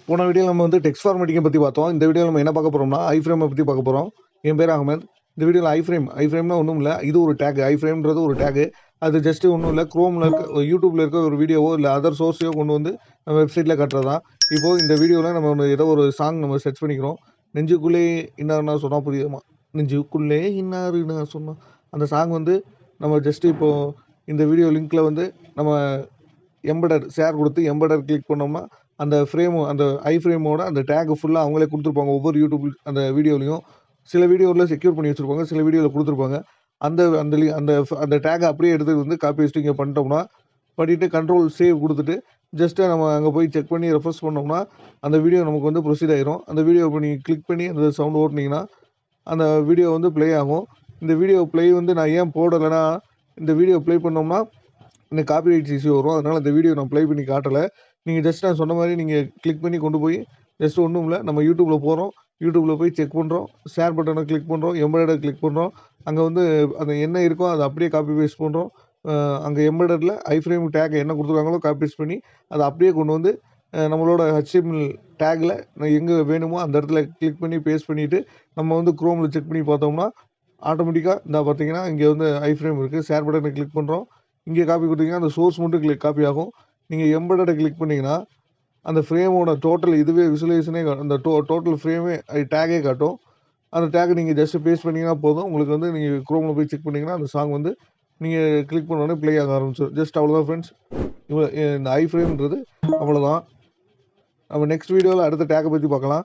போன வீடியோவில் நம்ம வந்து டெக்ஸ்ட் ஃபார்மேட்டிங்கை பற்றி பார்த்தோம். இந்த வீடியோவில் நம்ம என்ன பார்க்க போகிறோம்னா ஐஃப்ரேமை பற்றி பார்க்க போகிறோம். என் பேர் அகமது. இந்த வீடியோவில் ஐஃப்ரேம்னா ஒன்றும் இல்லை, இது ஒரு டேக். ஐஃப்ரேம்ன்றது ஒரு டேக்கு. அது ஜஸ்ட்டு ஒன்றும் இல்லை, க்ரோமில் இருக்க யூடியூப்பில் இருக்க ஒரு வீடியோவோ இல்லை அதர் சோர்ஸையோ கொண்டு வந்து நம்ம வெப்சைட்டில் கட்டுறது தான். இப்போது இந்த வீடியோவில் நம்ம ஏதோ ஒரு சாங் நம்ம சர்ச் பண்ணிக்கிறோம். நெஞ்சுக்குள்ளே இன்னாருன்னா சொன்னால் புரியுமா, நெஞ்சுக்குள்ளே இன்னாருன்னா சொன்னால் அந்த சாங் வந்து நம்ம ஜஸ்ட்டு இப்போது இந்த வீடியோ லிங்க்கில் வந்து நம்ம எம்படர் ஷேர் கொடுத்து எம்படர் கிளிக் பண்ணோம்னா அந்த ஃப்ரேமு அந்த ஐஃப்ரேமோட அந்த டேக் ஃபுல்லாக அவங்களே கொடுத்துருப்பாங்க. ஒவ்வொரு யூடியூப் அந்த வீடியோலையும் சில வீடியோவில் செக்யூர் பண்ணி வச்சுருப்பாங்க, சில வீடியோவில் கொடுத்துருப்பாங்க. அந்த அந்த அந்த அந்த டேக்கை அப்படியே எடுத்து வந்து காப்பி வச்சுட்டு இங்கே பண்ணிட்டோம்னா பண்ணிவிட்டு கண்ட்ரோல் சேவ் கொடுத்துட்டு ஜஸ்ட்டு நம்ம அங்கே போய் செக் பண்ணி ரெஃப்ரெஷ் பண்ணோம்னா அந்த வீடியோ நமக்கு வந்து ப்ரொசீட் ஆயிரும். அந்த வீடியோ இப்போ நீங்கள் கிளிக் பண்ணி அந்த சவுண்ட் ஓட்டினீங்கன்னா அந்த வீடியோ வந்து ப்ளே ஆகும். இந்த வீடியோ ப்ளே வந்து நான் ஏன் போடலைன்னா, இந்த வீடியோ ப்ளே பண்ணோம்னா இந்த காப்பிரைட்ஸ் இஷ்யூ வரும். அதனால் இந்த வீடியோ நான் ப்ளே பண்ணி காட்டலை. நீங்கள் ஜஸ்ட் நான் சொன்ன மாதிரி நீங்கள் கிளிக் பண்ணி கொண்டு போய் ஜஸ்ட் ஒன்றும் இல்லை, நம்ம யூடியூப்பில் போகிறோம், யூடியூப்பில் போய் செக் பண்ணுறோம், ஷேர் பட்டனை கிளிக் பண்ணுறோம், எம்பெடரை கிளிக் பண்ணுறோம். அங்கே வந்து அது என்ன இருக்கோ அதை அப்படியே காப்பி பேஸ்ட் பண்ணுறோம். அங்கே எம்பெடரில் ஐஃப்ரேம் டேக் என்ன கொடுத்துருக்காங்களோ காப்பி பேஸ்ட் பண்ணி அதை அப்படியே கொண்டு வந்து நம்மளோட HTML டேக்கில் எங்கே வேணுமோ அந்த இடத்துல கிளிக் பண்ணி பேஸ்ட் பண்ணிவிட்டு நம்ம வந்து க்ரோமில் செக் பண்ணி பார்த்தோம்னா ஆட்டோமேட்டிக்காக இந்த பார்த்தீங்கன்னா இங்கே வந்து ஐஃப்ரேம் இருக்குது. ஷேர் பட்டனை கிளிக் பண்ணுறோம், இங்கே காப்பி கொடுத்தீங்கன்னா அந்த சோர்ஸ் மட்டும் காப்பி ஆகும். நீங்கள் எம்பெடரை கிளிக் பண்ணிங்கன்னா அந்த ஃப்ரேமோட டோட்டல் இதுவே விசுவலைசேஷனே அந்த டோட்டல் ஃப்ரேமே டேகே காட்டும். அந்த டேக்கை நீங்கள் ஜஸ்ட் பேஸ்ட் பண்ணிங்கன்னா போதும். உங்களுக்கு வந்து நீங்கள் க்ரோமில் போய் செக் பண்ணிங்கன்னா அந்த சாங் வந்து நீங்கள் கிளிக் பண்ணோடனே ப்ளே ஆக ஆரம்பிச்சிடும். ஜஸ்ட் அவ்வளோதான் ஃப்ரெண்ட்ஸ். இந்த ஐஃப்ரேம்ன்றது அவ்வளோதான். நம்ம நெக்ஸ்ட் வீடியோவில் அடுத்த டேக்கை பற்றி பார்க்கலாம்.